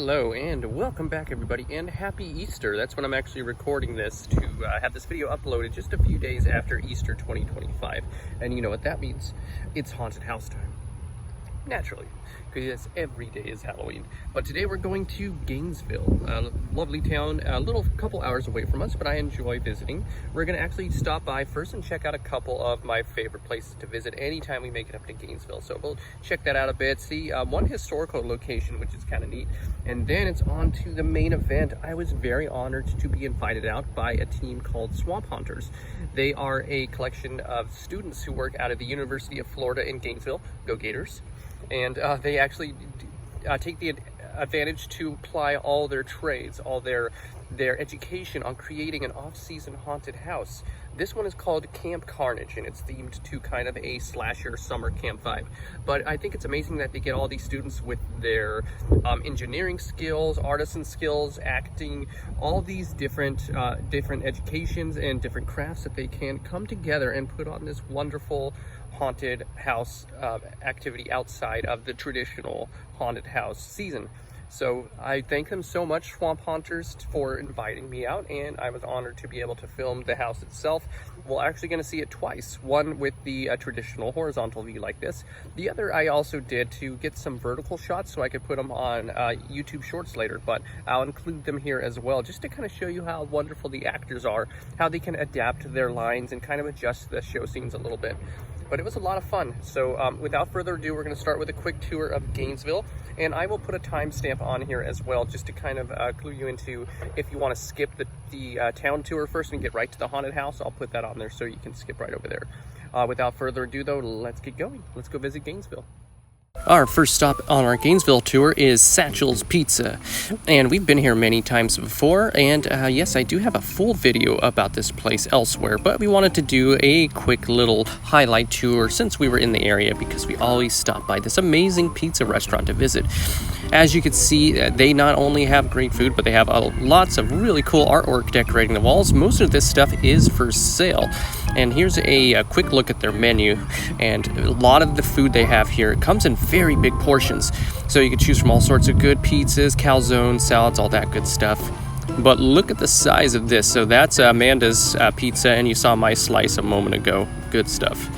Hello and welcome back everybody, and happy Easter. That's when I'm actually recording this to have this video uploaded just a few days after Easter 2025. And you know what that means? It's haunted house time. Naturally, because every day is Halloween. But today we're going to Gainesville, a lovely town, a little couple hours away from us, but I enjoy visiting. We're going to actually stop by first and check out a couple of my favorite places to visit anytime we make it up to Gainesville. So we'll check that out a bit, see one historical location, which is kind of neat, and then it's on to the main event. I was very honored to be invited out by a team called Swamp Haunters. They are a collection of students who work out of the University of Florida in Gainesville. Go Gators. And they actually take the advantage to apply all their trades, all their education on creating an off-season haunted house. This one is called Camp Carnage, and it's themed to kind of a slasher summer camp vibe. But I think it's amazing that they get all these students with their engineering skills, artisan skills, acting, all these different educations and different crafts that they can come together and put on this wonderful haunted house activity outside of the traditional haunted house season. So I thank them so much, Swamp Haunters, for inviting me out, and I was honored to be able to film the house itself. We're actually going to see it twice, one with the traditional horizontal view like this. The other I also did to get some vertical shots so I could put them on YouTube Shorts later, but I'll include them here as well, just to kind of show you how wonderful the actors are, how they can adapt their lines and kind of adjust the show scenes a little bit. But it was a lot of fun. So without further ado, we're going to start with a quick tour of Gainesville, and I will put a timestamp on here as well, just to kind of clue you into if you want to skip the town tour first and get right to the haunted house. I'll put that on there so you can skip right over there. Without further ado though, let's get going. Let's go visit Gainesville. Our first stop on our Gainesville tour is Satchel's Pizza, and we've been here many times before, and yes, I do have a full video about this place elsewhere, but we wanted to do a quick little highlight tour since we were in the area, because we always stop by this amazing pizza restaurant to visit. As you can see, they not only have great food, but they have lots of really cool artwork decorating the walls. Most of this stuff is for sale. And here's a quick look at their menu, and a lot of the food they have here comes in very big portions, so you can choose from all sorts of good pizzas, calzones, salads, all that good stuff. But look at the size of this. So that's Amanda's pizza, and you saw my slice a moment ago. Good stuff.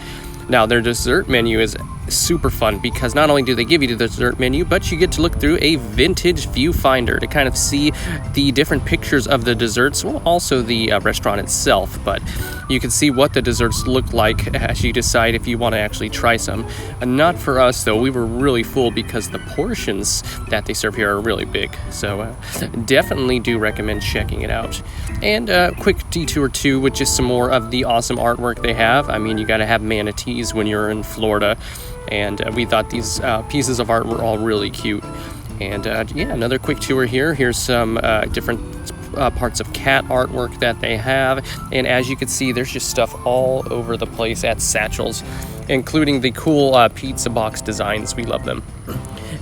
Now their dessert menu is super fun, because not only do they give you the dessert menu, but you get to look through a vintage viewfinder to kind of see the different pictures of the desserts, well, also the restaurant itself. But you can see what the desserts look like as you decide if you want to actually try some. Not for us though, we were really full because the portions that they serve here are really big. So definitely do recommend checking it out. And a quick detour too with just some more of the awesome artwork they have. I mean, you got to have manatees when you're in Florida, and we thought these pieces of art were all really cute. And yeah, another quick tour here. Here's some different parts of cat artwork that they have, and as you can see, there's just stuff all over the place at Satchel's, including the cool pizza box designs. We love them.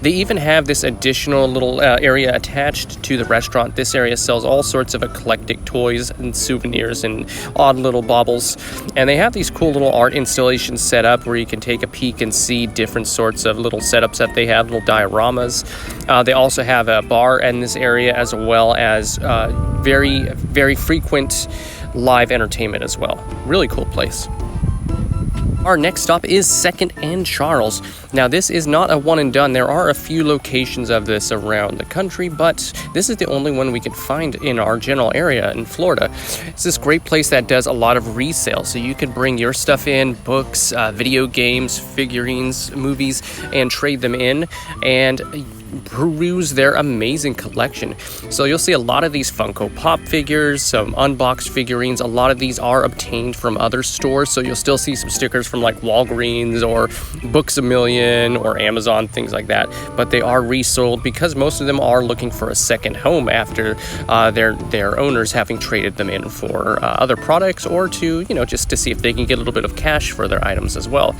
They even have this additional little area attached to the restaurant. This area sells all sorts of eclectic toys and souvenirs and odd little baubles. And they have these cool little art installations set up where you can take a peek and see different sorts of little setups that they have, little dioramas. They also have a bar in this area, as well as very, very frequent live entertainment as well. Really cool place. Our next stop is 2nd and Charles. Now this is not a one and done. There are a few locations of this around the country, but this is the only one we can find in our general area in Florida. It's this great place that does a lot of resale, so you can bring your stuff in, books, video games, figurines, movies, and trade them in and peruse their amazing collection. So you'll see a lot of these Funko Pop figures, some unboxed figurines. A lot of these are obtained from other stores, so you'll still see some stickers from like Walgreens or Books A Million or Amazon, things like that. But they are resold because most of them are looking for a second home after their owners having traded them in for other products, or to, you know, just to see if they can get a little bit of cash for their items as well.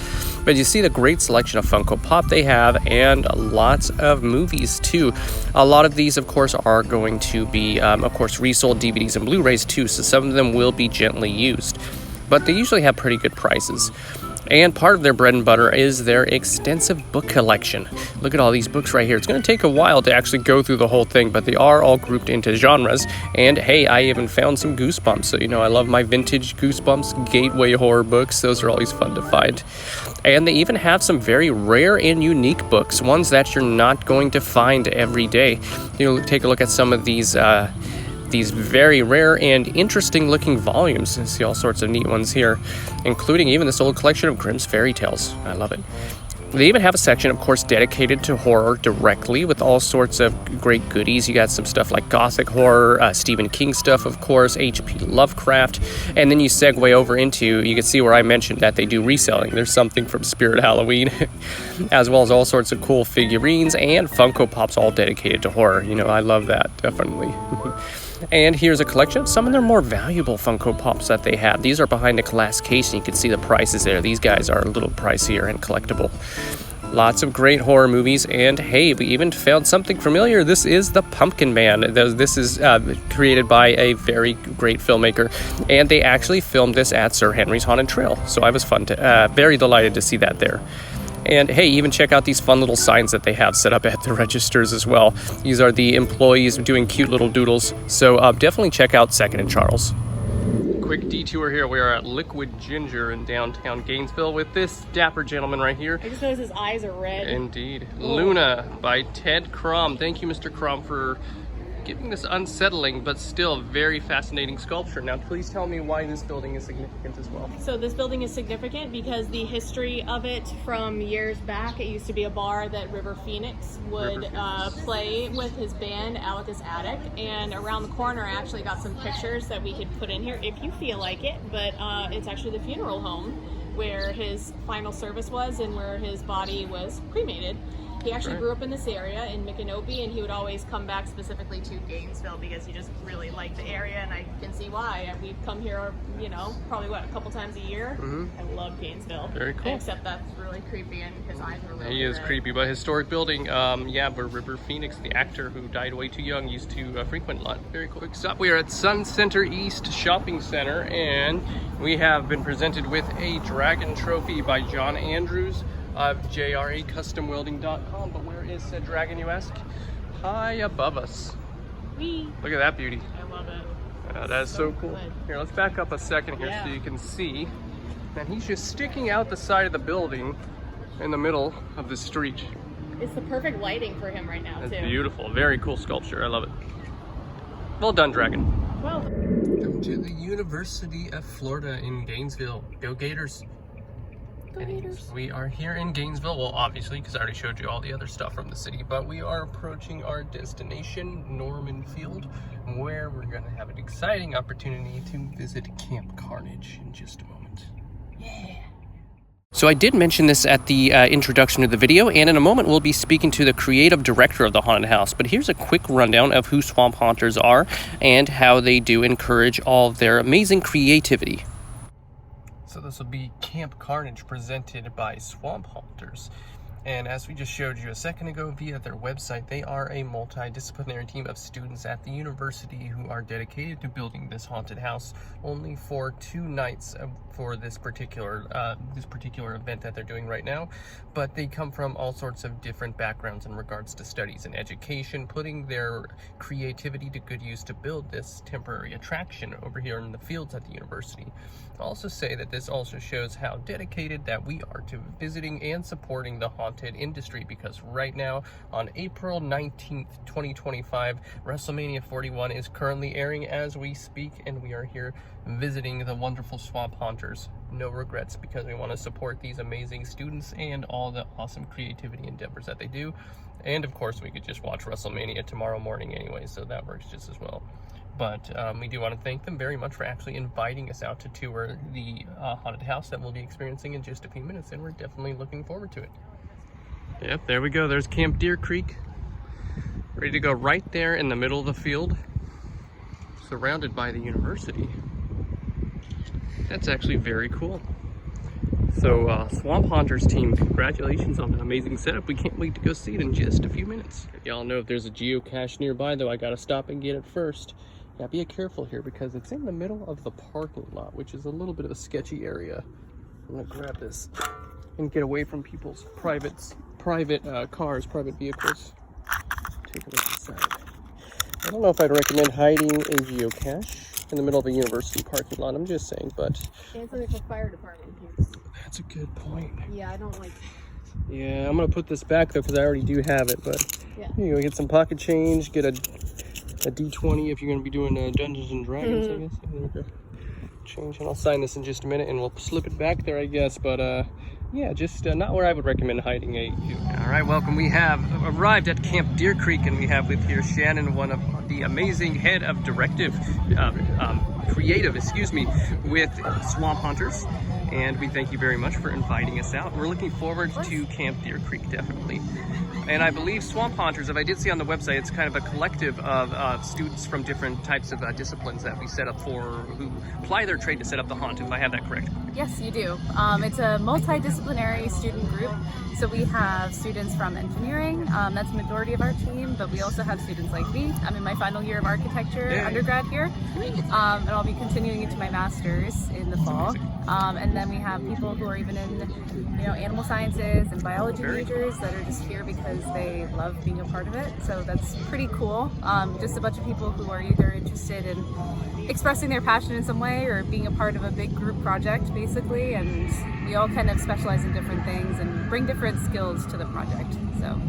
But you see the great selection of Funko Pop they have, and lots of movies too. A lot of these, of course, are going to be, of course, resold DVDs and Blu-rays too, so some of them will be gently used. But they usually have pretty good prices. And part of their bread and butter is their extensive book collection. Look at all these books right here. It's going to take a while to actually go through the whole thing, but they are all grouped into genres. And hey, I even found some Goosebumps. So, you know, I love my vintage Goosebumps gateway horror books. Those are always fun to find. And they even have some very rare and unique books, ones that you're not going to find every day. You know, take a look at some of these very rare and interesting looking volumes. You see all sorts of neat ones here, including even this old collection of Grimm's fairy tales. I love it. They even have a section, of course, dedicated to horror directly, with all sorts of great goodies. You got some stuff like Gothic horror, Stephen King stuff, of course, H.P. Lovecraft, and then you segue over into, you can see where I mentioned that they do reselling. There's something from Spirit Halloween, as well as all sorts of cool figurines and Funko Pops, all dedicated to horror. You know, I love that, definitely. And here's a collection of some of their more valuable Funko Pops that they have. These are behind a glass case, and you can see the prices there. These guys are a little pricier and collectible. Lots of great horror movies, and hey, we even found something familiar. This is the Pumpkin Man. This is created by a very great filmmaker, and they actually filmed this at Sir Henry's Haunted Trail. So I was very delighted to see that there. And hey, even check out these fun little signs that they have set up at the registers as well. These are the employees doing cute little doodles. So definitely check out 2nd and Charles. Quick detour here. We are at Liquid Ginger in downtown Gainesville with this dapper gentleman right here. I just noticed his eyes are red. Indeed. Ooh. Luna by Ted Crom. Thank you, Mr. Crom, for giving this unsettling but still very fascinating sculpture. Now please tell me why this building is significant as well. So this building is significant because the history of it from years back, it used to be a bar that River Phoenix would play with his band Alacus Attic, and around the corner I actually got some pictures that we could put in here if you feel like it, but it's actually the funeral home where his final service was and where his body was cremated. He actually grew up in this area in Micanopy, and he would always come back specifically to Gainesville because he just really liked the area, and I can see why. We've come here, you know, probably a couple times a year. I love Gainesville. Very cool. Except that's really creepy, and his eyes were really He is creepy, but historic building. Yeah, where River Phoenix, the actor who died way too young, used to frequent a lot. Very cool. Next up, we are at Sun Center East Shopping Center, and we have been presented with a Dragon Trophy by John Andrews of jracustomwelding.com. But where is said dragon, you ask? High above us. Whee. Look at that beauty. I love it. That is so cool. Good. Here, let's back up a second here so you can see. And he's just sticking out the side of the building in the middle of the street. It's the perfect lighting for him right now, That's too. Beautiful. Very cool sculpture. I love it. Well done, dragon. Well, welcome to the University of Florida in Gainesville. Go Gators. We are here in Gainesville, well obviously because I already showed you all the other stuff from the city, but we are approaching our destination, Norman Field, where we're going to have an exciting opportunity to visit Camp Carnage in just a moment. Yeah. So I did mention this at the introduction to the video, and in a moment we'll be speaking to the creative director of the haunted house, but here's a quick rundown of who Swamp Haunters are and how they do encourage all of their amazing creativity. So this will be Camp Carnage presented by Swamp Haunters. And as we just showed you a second ago via their website, they are a multidisciplinary team of students at the university who are dedicated to building this haunted house only for 2 nights for this particular event that they're doing right now. But they come from all sorts of different backgrounds in regards to studies and education, putting their creativity to good use to build this temporary attraction over here in the fields at the university. I'll also say that this also shows how dedicated that we are to visiting and supporting the haunted industry, because right now on April 19th, 2025, WrestleMania 41 is currently airing as we speak, and we are here visiting the wonderful Swamp Haunters. No regrets, because we want to support these amazing students and all the awesome creativity endeavors that they do. And of course, we could just watch WrestleMania tomorrow morning anyway, so that works just as well. But we do want to thank them very much for actually inviting us out to tour the haunted house that we'll be experiencing in just a few minutes, and we're definitely looking forward to it. Yep, there we go. There's Camp Deer Creek, ready to go right there in the middle of the field, surrounded by the university. That's actually very cool. So Swamp Haunters team, congratulations on the amazing setup. We can't wait to go see it in just a few minutes. Y'all know if there's a geocache nearby, though, I gotta stop and get it first. Yeah, be careful here because it's in the middle of the parking lot, which is a little bit of a sketchy area. I'm gonna grab this and get away from people's private cars, private vehicles. Take a look inside. I don't know if I'd recommend hiding a geocache in the middle of a university parking lot. I'm just saying, but And something for fire department use. that's a good point. Yeah, I don't like. Yeah, I'm gonna put this back though because I already do have it. But Yeah. you know, get some pocket change, get a D20 if you're gonna be doing Dungeons and Dragons. I guess. There we go. Change, and I'll sign this in just a minute, and we'll slip it back there, I guess. But yeah, just not where I would recommend hiding a. All right, welcome. We have arrived at Camp Deer Creek, and we have with here Shannon, one of the amazing head of creative, with Swamp Haunters. And we thank you very much for inviting us out. We're looking forward to Camp Deer Creek, definitely. And I believe Swamp Haunters, if I did see on the website, it's kind of a collective of students from different types of disciplines that we set up for, who ply their trade to set up the haunt, if I have that correct. Yes, you do. It's a multidisciplinary student group. So we have students from engineering, that's the majority of our team, but we also have students like me. I'm in my final year of architecture undergrad here, and I'll be continuing into my master's in the fall. And then we have people who are even in, animal sciences and biology majors that are just here because they love being a part of it. So that's pretty cool. Just a bunch of people who are either interested in expressing their passion in some way or being a part of a big group project, basically. And we all kind of specialize in different things and bring different skills to the project. So.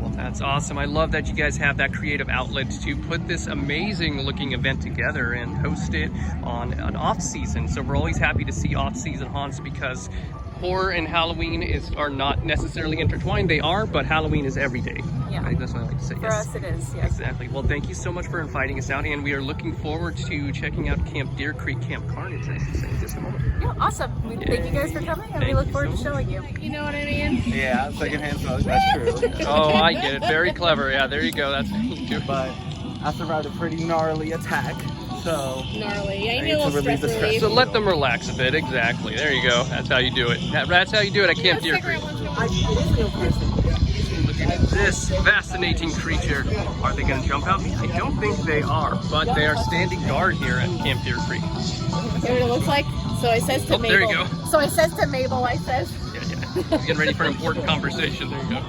Well, that's awesome. I love that you guys have that creative outlet to put this amazing looking event together and host it on an off season. So we're always happy to see off season haunts because horror and Halloween are not necessarily intertwined. They are, but Halloween is every day. Yeah. Right? That's what I like to say. For us it is, yes. Exactly. Well, thank you so much for inviting us out, and we are looking forward to checking out Camp Deer Creek Camp Carnage, I should say, in just a moment. Yeah, awesome. Thank you guys for coming, and we look forward to showing you. You know what I mean? Yeah, secondhand smoke, that's true. Oh, I get it. Very clever. Yeah, there you go. That's But I survived a pretty gnarly attack, so Gnarly. I I need need a to little relieve the stress stress. relief. So let them relax a bit. Exactly. There you go. That's how you do it. That's how you do it at Camp Deer Creek. Look at this fascinating creature. Are they going to jump out? I don't think they are, but they are standing guard here at Camp Deer Creek. See what it looks like? So I says to Oh, Mabel. there you go. So I says to Mabel, I says. Yeah. He's getting ready for an important conversation. There you go.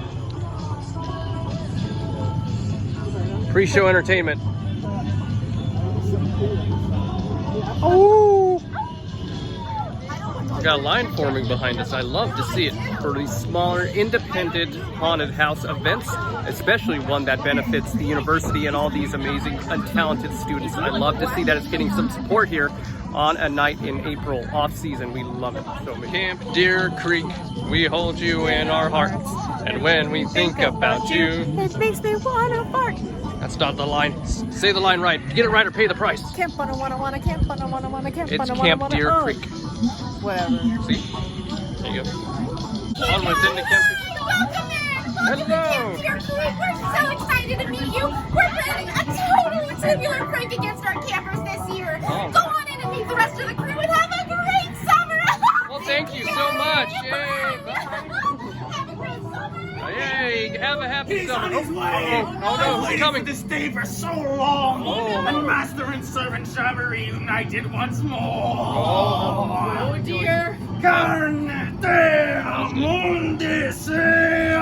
Pre-show entertainment. Oh! We got a line forming behind us. I love to see it for these smaller, independent haunted house events, especially one that benefits the university and all these amazing and talented students. I love to see that it's getting some support here on a night in April, off season. We love it so much. Camp Deer Creek, we hold you in our hearts, and when we think about you, it makes me wanna fart. that's not the line. Say the line right. Get it right or pay the price. Camp wanna camp wanna camp It's wanna Camp wanna Deer oh. Creek. Whatever. See? There you go. On within the Camp Deer. Hello! We're so excited to meet you. We're planning a total tubular prank against our campers this year. Oh. Go on in and meet the rest of the crew and have a great summer. Well, thank you so much. Yay! Bye. Have a great summer. Yay! Have a happy He's summer. on his way! Oh no, I've he's waited coming. for this day for so long! Oh. And master and servant shall be reunited once more! Oh dear. Carne de mundi sea!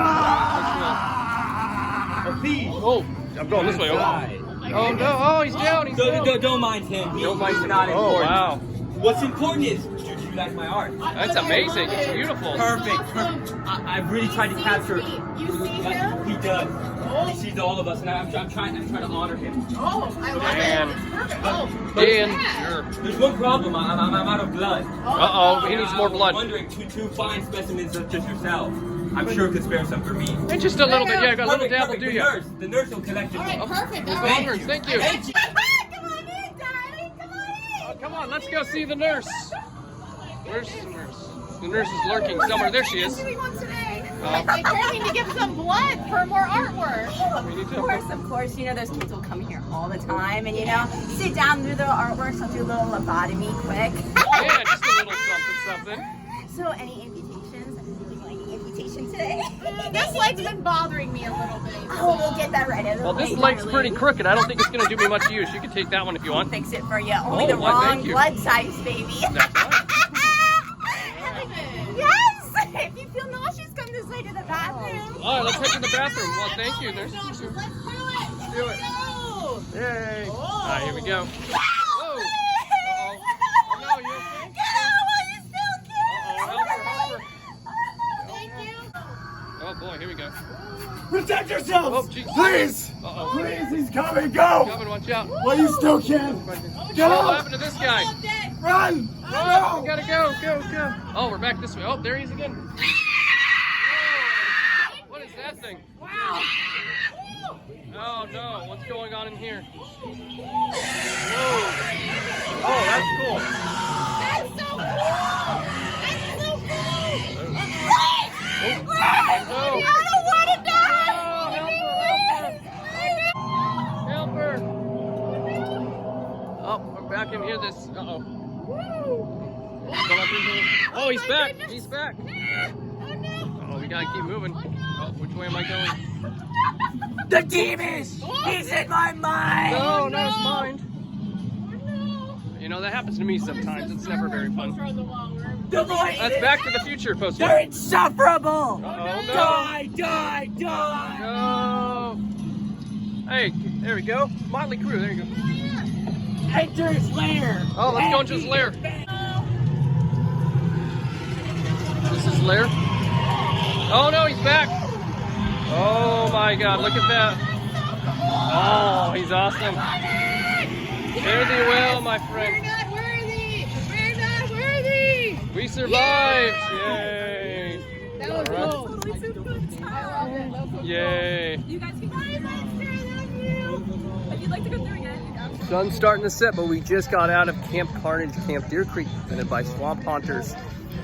Oh, I'm going this way. Oh no! Oh, he's down. He's down. Don't mind him. Don't mind him. Not Oh important. wow, What's important is you like my art. that's amazing. It's beautiful. Perfect. I've really tried to capture. You see him? He does. He sees all of us, and I'm trying to honor him. Oh, I love Dan. it. It's perfect. Oh, Dan. yeah. Sure. There's one problem. I'm out of blood. Uh-oh, he needs more blood. I'm wondering, two fine specimens such as yourself. I'm sure could spare some for me. And just a little bit. Yeah, got a little Perfect, dabble, perfect. do ya? The nurse will collect it. All right, perfect. All Miss right. Walters, thank you. Come on in, darling. Come on in. Oh, come on, let's go see the nurse. Where's the nurse? The nurse is lurking somewhere. There she is. Doing one today. Like, we need to give some blood for more artwork. We need to. Of course, those kids will come here all the time and, sit down, do their artwork, so I'll do a little lobotomy quick. Yeah, just a little something. So, any amputations? Would you like an amputation today? This leg's been bothering me a little bit. Oh, we'll get that right out of the Well, this way, leg's darling. pretty crooked. I don't think it's going to do me much use. You can take that one if you want. Fix it for you. Only Oh, the why, wrong thank you. blood size, baby. That's right. All right, let's head to the bathroom. Well, thank you. There's Let's do it. do it. Yay. All right, here we go. Whoa. Uh-oh. Oh, no, you okay? Uh-oh, help her. Oh, boy, here we go. Protect yourselves! Oh, jeez. Please! Uh-oh. Please, he's coming! Go! Coming, watch out. Well, you still can! Get What out! happened to this guy? Run! Oh, we gotta go, go. Oh, we're back this way. Oh, there he is again. Whoa. What is that thing? Wow. Oh, no. What's going on in here? Whoa. Oh, that's cool. That's so cool! Oh. I don't want to die! Help her! Oh, we're back in here. This. Uh-oh. Oh, he's back! He's back! Oh, we gotta keep moving. Oh, which way am I going? The demon! He's in my mind! No, not his mind. You know, that happens to me sometimes. It's never very fun. The voice! That's Back to the Future poster. They're insufferable! Oh, no. Die! No! Hey, there we go. Motley Crue, there you go. Enter his lair! Oh, let's go into his lair. This is lair. Oh no, he's back. Oh my god, look at that. Oh, he's awesome. Fare thee well, my friend. We're not worthy! We're not worthy! We survived! Yay! That was cool. Yay! You guys can go through. If you'd like to go through again, you know. Sun's starting to set, but we just got out of Camp Carnage, Camp Deer Creek, presented by Swamp Haunters,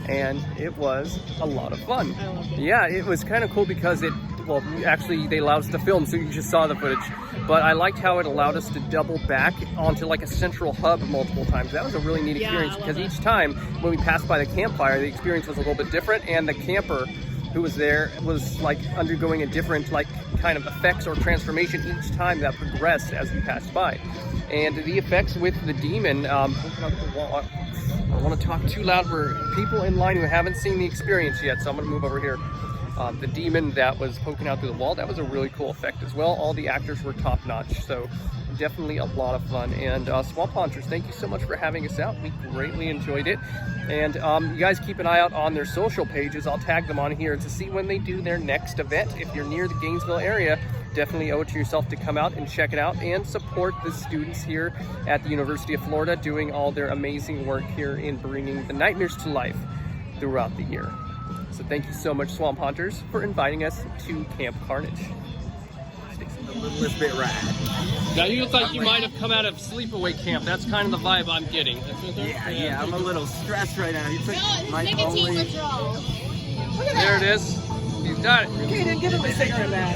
and it was a lot of fun. Yeah, it was kind of cool because well, actually they allowed us to film, so you just saw the footage, but I liked how it allowed us to double back onto like a central hub multiple times. That was a really neat experience because each time when we passed by the campfire, the experience was a little bit different, and the camper who was there was like undergoing a different like kind of effects or transformation each time that progressed as we passed by. And the effects with the demon, I don't want to talk too loud for people in line who haven't seen the experience yet, so I'm going to move over here. The demon that was poking out through the wall, that was a really cool effect as well. All the actors were top notch, so definitely a lot of fun. And Swamp Haunters, thank you so much for having us out. We greatly enjoyed it. And you guys keep an eye out on their social pages. I'll tag them on here to see when they do their next event. If you're near the Gainesville area, definitely owe it to yourself to come out and check it out and support the students here at the University of Florida doing all their amazing work here in bringing the nightmares to life throughout the year. So thank you so much, Swamp Haunters, for inviting us to Camp Carnage. The littlest bit rad. Now you look like you might have come out of sleepaway camp. That's kind of the vibe I'm getting. Yeah, I'm a little stressed right now. He took my only... There it is. He's done it. Kaden, give him a cigarette back.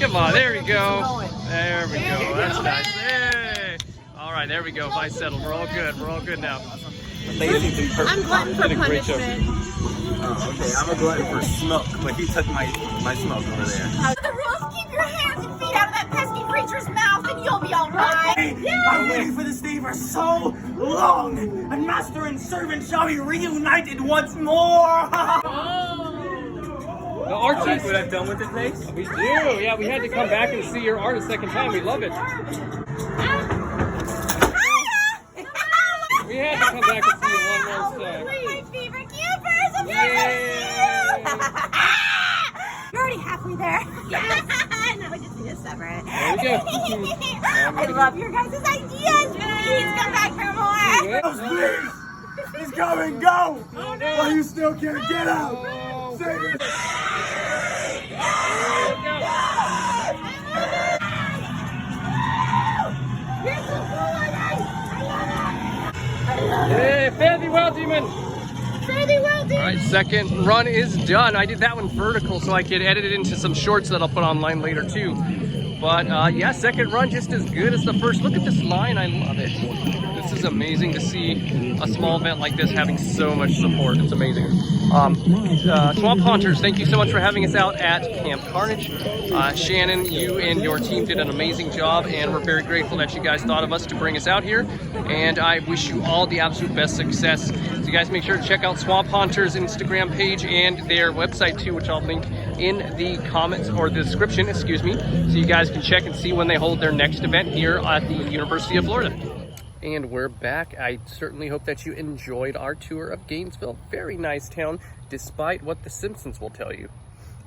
Come on, there we go. There we go. That's nice. Hey. All right, there we go. Vice settled. We're all good. We're all good now. I'm glutton for punishment. Oh, okay. I'm a glutton for smoke, but he took my smoke over there. The rules: keep your hands and feet out of that pesky creature's mouth, and you'll be all right. I'm waiting for this day for so long, and master and servant shall be reunited once more. The art team. What I've done with this place? We do. Yeah, we had to come back and see your art a second time. We love it. We had to come back and see you one more time. My favorite campers! I'm You're already halfway there. Yes. Now we just need to sever it. There we go. I love your guys' ideas. Please come back for more. Please! He's coming, go! Well, you still can't get out! Save it! Hey, fare thee well, demon! Fare thee well, demon! All right, second run is done. I did that one vertical so I could edit it into some shorts that I'll put online later too. But yeah, second run just as good as the first. Look at this line, I love it. This is amazing to see a small event like this having so much support. It's amazing. Swamp Haunters, thank you so much for having us out at Camp Carnage. Shannon, you and your team did an amazing job, and we're very grateful that you guys thought of us to bring us out here. And I wish you all the absolute best success So you guys make sure to check out Swamp Haunters Instagram page and their website too, which I'll link in the comments or the description, excuse me, so you guys can check and see when they hold their next event here at the University of Florida. And we're back. I certainly hope that you enjoyed our tour of Gainesville. Very nice town, despite what the Simpsons will tell you.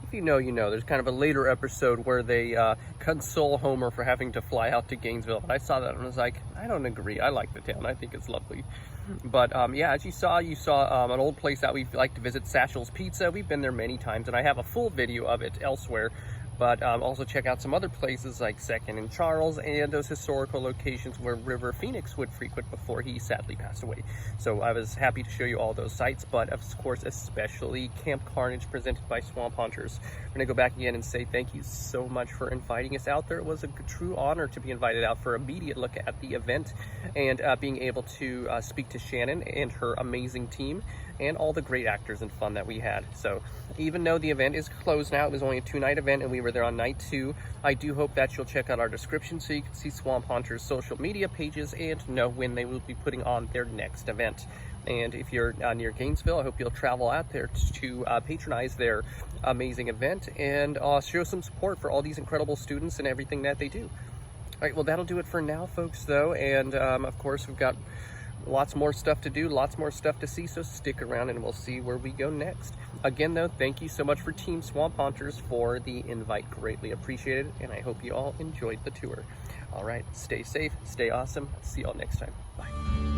If you know, you know. There's kind of a later episode where they console Homer for having to fly out to Gainesville. And I saw that and I was like, I don't agree. I like the town. I think it's lovely. But yeah, as you saw an old place that we like to visit, Satchel's Pizza. We've been there many times, and I have a full video of it elsewhere. But also check out some other places like Second and Charles and those historical locations where River Phoenix would frequent before he sadly passed away. So I was happy to show you all those sites, but of course, especially Camp Carnage presented by Swamp Haunters. We're gonna go back again and say thank you so much for inviting us out there. It was a true honor to be invited out for an immediate look at the event and being able to speak to Shannon and her amazing team and all the great actors and fun that we had. So even though the event is closed now, it was only a 2-night event and we were there on night 2, I do hope that you'll check out our description so you can see Swamp Haunters' social media pages and know when they will be putting on their next event. And if you're near Gainesville, I hope you'll travel out there to patronize their amazing event and show some support for all these incredible students and everything that they do. All right, well, that'll do it for now, folks, though. And of course, we've got lots more stuff to do, lots more stuff to see, so stick around and we'll see where we go next. Again, though, thank you so much for Team Swamp Haunters for the invite. Greatly appreciated, and I hope you all enjoyed the tour. All right, stay safe, stay awesome. See y'all next time. Bye.